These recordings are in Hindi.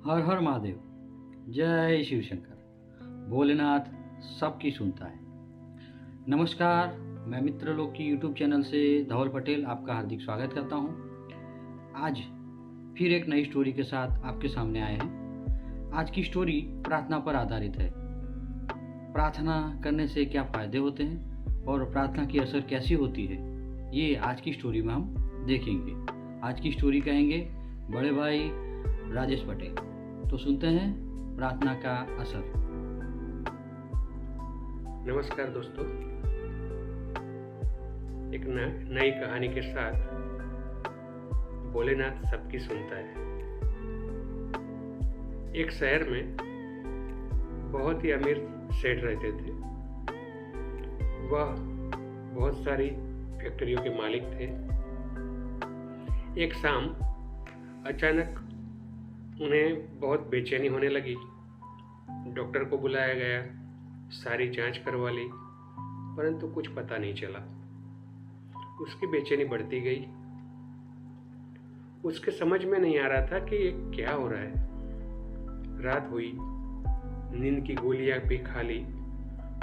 हर हर महादेव। जय शिव शंकर। भोलेनाथ सबकी सुनता है। नमस्कार, मैं मित्रलोक की यूट्यूब चैनल से धवल पटेल आपका हार्दिक स्वागत करता हूँ। आज फिर एक नई स्टोरी के साथ आपके सामने आए हैं। आज की स्टोरी प्रार्थना पर आधारित है। प्रार्थना करने से क्या फ़ायदे होते हैं और प्रार्थना की असर कैसी होती है, ये आज की स्टोरी में हम देखेंगे। आज की स्टोरी कहेंगे बड़े भाई राजेश पटेल। तो सुनते हैं प्रार्थना का असर। नमस्कार दोस्तों, एक नई कहानी के साथ भोलेनाथ सबकी सुनता है। एक शहर में बहुत ही अमीर सेठ रहते थे। वह बहुत सारी फैक्ट्रियों के मालिक थे। एक शाम अचानक उन्हें बहुत बेचैनी होने लगी। डॉक्टर को बुलाया गया, सारी जांच करवा ली, परंतु कुछ पता नहीं चला। उसकी बेचैनी बढ़ती गई। उसके समझ में नहीं आ रहा था कि ये क्या हो रहा है। रात हुई, नींद की गोलियां भी खा ली,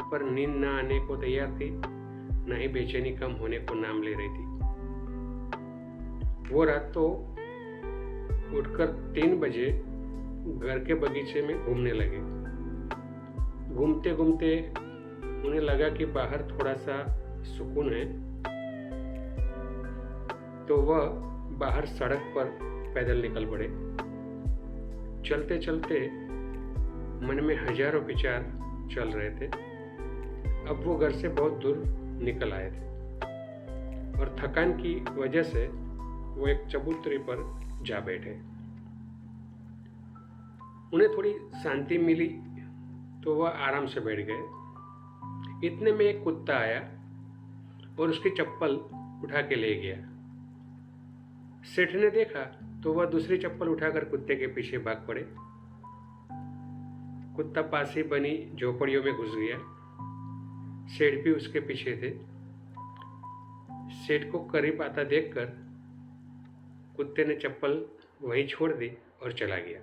पर नींद ना आने को तैयार थी, ना ही बेचैनी कम होने को नाम ले रही थी। वो रात तो उठकर 3 बजे घर के बगीचे में घूमने लगे। घूमते घूमते उन्हें लगा कि बाहर थोड़ा सा सुकून है, तो वह बाहर सड़क पर पैदल निकल पड़े। चलते चलते मन में हजारों विचार चल रहे थे। अब वो घर से बहुत दूर निकल आए थे और थकान की वजह से वो एक चबूतरे पर जा बैठे। उन्हें थोड़ी शांति मिली तो वह आराम से बैठ गए। इतने में एक कुत्ता आया और उसकी चप्पल उठा के ले गया। सेठ ने देखा तो वह दूसरी चप्पल उठाकर कुत्ते के पीछे भाग पड़े। कुत्ता पास ही बनी झोपड़ियों में घुस गया। सेठ भी उसके पीछे थे। सेठ को करीब आता देखकर कुत्ते ने चप्पल वहीं छोड़ दी और चला गया।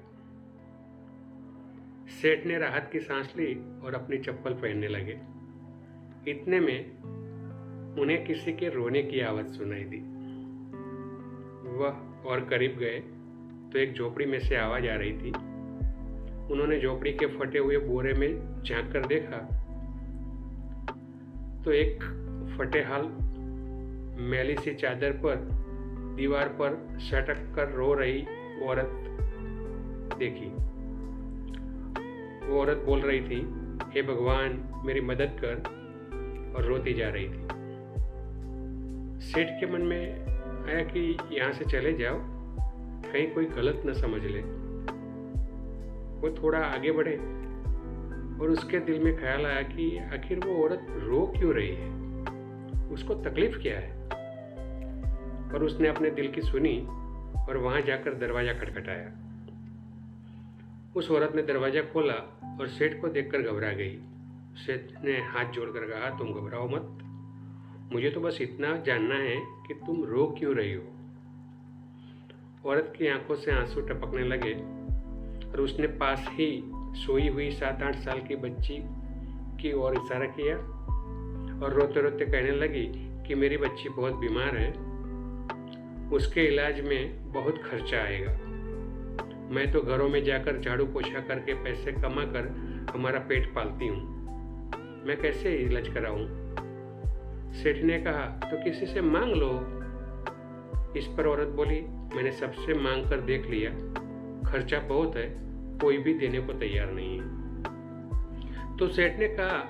सेठ ने राहत की सांस ली और अपनी चप्पल पहनने लगे। इतने में उन्हें किसी के रोने की आवाज सुनाई दी। वह और करीब गए तो एक झोपड़ी में से आवाज आ रही थी। उन्होंने झोपड़ी के फटे हुए बोरे में झांक कर देखा तो एक फटेहाल मैली सी चादर पर दीवार पर सटक कर रो रही औरत देखी। वो औरत बोल रही थी, हे भगवान मेरी मदद कर, और रोती जा रही थी। सेठ के मन में आया कि यहाँ से चले जाओ, कहीं कोई गलत न समझ ले। वो थोड़ा आगे बढ़े और उसके दिल में ख्याल आया कि आखिर वो औरत रो क्यों रही है, उसको तकलीफ क्या है। और उसने अपने दिल की सुनी और वहां जाकर दरवाजा खटखटाया। उस औरत ने दरवाजा खोला और सेठ को देखकर घबरा गई। सेठ ने हाथ जोड़कर कहा, तुम घबराओ मत, मुझे तो बस इतना जानना है कि तुम रो क्यों रही हो। औरत की आंखों से आंसू टपकने लगे और उसने पास ही सोई हुई 7-8 साल की बच्ची की ओर इशारा किया और रोते रोते कहने लगी कि मेरी बच्ची बहुत बीमार है, उसके इलाज में बहुत खर्चा आएगा। मैं तो घरों में जाकर झाड़ू पोछा करके पैसे कमा कर हमारा पेट पालती हूँ, मैं कैसे इलाज कराऊं। सेठ ने कहा, तो किसी से मांग लो। इस पर औरत बोली, मैंने सबसे मांग कर देख लिया, खर्चा बहुत है, कोई भी देने को तैयार नहीं है। तो सेठ ने कहा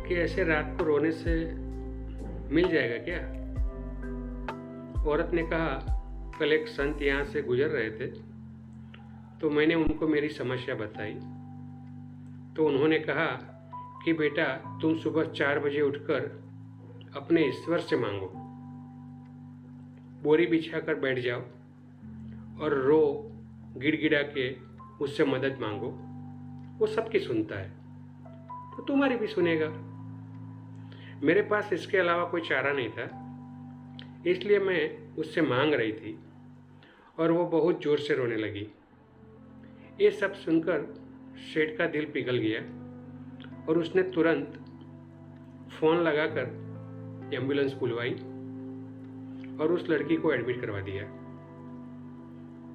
कि ऐसे रात को रोने से मिल जाएगा क्या। औरत ने कहा, कल एक संत यहाँ से गुजर रहे थे तो मैंने उनको मेरी समस्या बताई, तो उन्होंने कहा कि बेटा तुम सुबह 4 बजे उठकर अपने ईश्वर से मांगो, बोरी बिछाकर बैठ जाओ और रो गिड़गिड़ा के उससे मदद मांगो, वो सबकी सुनता है तो तुम्हारी भी सुनेगा। मेरे पास इसके अलावा कोई चारा नहीं था, इसलिए मैं उससे मांग रही थी और वो बहुत जोर से रोने लगी। ये सब सुनकर सेठ का दिल पिघल गया और उसने तुरंत फ़ोन लगाकर एम्बुलेंस बुलवाई और उस लड़की को एडमिट करवा दिया।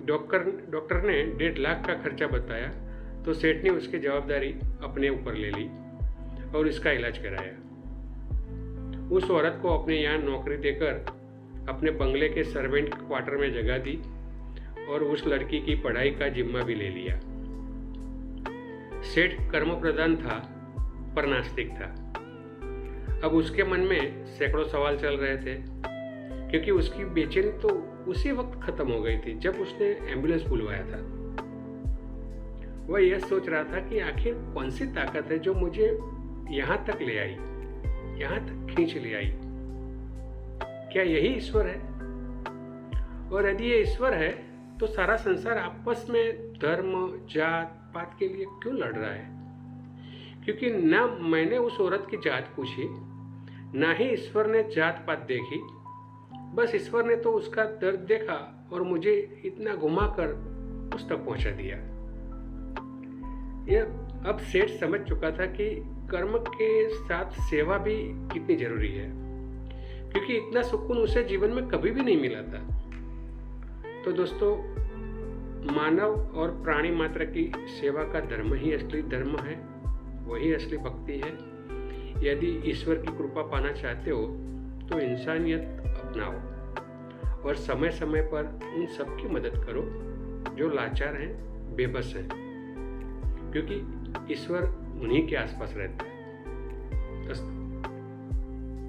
डॉक्टर ने 1.5 लाख का खर्चा बताया तो सेठ ने उसकी जवाबदारी अपने ऊपर ले ली और इसका इलाज कराया। उस औरत को अपने यहाँ नौकरी देकर अपने बंगले के सर्वेंट क्वार्टर में जगह दी और उस लड़की की पढ़ाई का जिम्मा भी ले लिया। सेठ कर्म प्रधान था पर नास्तिक था। अब उसके मन में सैकड़ों सवाल चल रहे थे क्योंकि उसकी बेचैनी तो उसी वक्त खत्म हो गई थी जब उसने एम्बुलेंस बुलवाया था। वह यह सोच रहा था कि आखिर कौन सी ताकत है जो मुझे यहाँ तक ले आई, यहाँ तक खींच ले आई। क्या यही ईश्वर है? और यदि ये ईश्वर है तो सारा संसार आपस में धर्म जात पात के लिए क्यों लड़ रहा है? क्योंकि ना मैंने उस औरत की जात पूछी, ना ही ईश्वर ने जात पात देखी। बस ईश्वर ने तो उसका दर्द देखा और मुझे इतना घुमाकर उस तक पहुंचा दिया। यह अब सेठ समझ चुका था कि कर्म के साथ सेवा भी कितनी जरूरी है, क्योंकि इतना सुकून उसे जीवन में कभी भी नहीं मिला था। तो दोस्तों, मानव और प्राणी मात्र की सेवा का धर्म ही असली धर्म है, वही असली भक्ति है। यदि ईश्वर की कृपा पाना चाहते हो तो इंसानियत अपनाओ और समय समय पर उन सब की मदद करो जो लाचार हैं, बेबस हैं, क्योंकि ईश्वर उन्हीं के आसपास रहता है।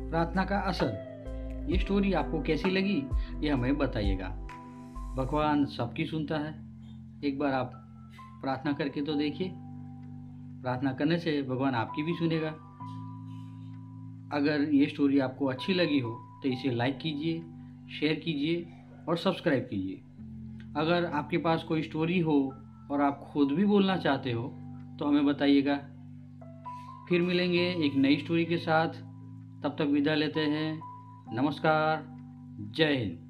प्रार्थना का असर, ये स्टोरी आपको कैसी लगी ये हमें बताइएगा। भगवान सबकी सुनता है। एक बार आप प्रार्थना करके तो देखिए। प्रार्थना करने से भगवान आपकी भी सुनेगा। अगर ये स्टोरी आपको अच्छी लगी हो तो इसे लाइक कीजिए, शेयर कीजिए और सब्सक्राइब कीजिए। अगर आपके पास कोई स्टोरी हो और आप खुद भी बोलना चाहते हो तो हमें बताइएगा। फिर मिलेंगे एक नई स्टोरी के साथ। तब तक विदा लेते हैं। नमस्कार, जय हिंद।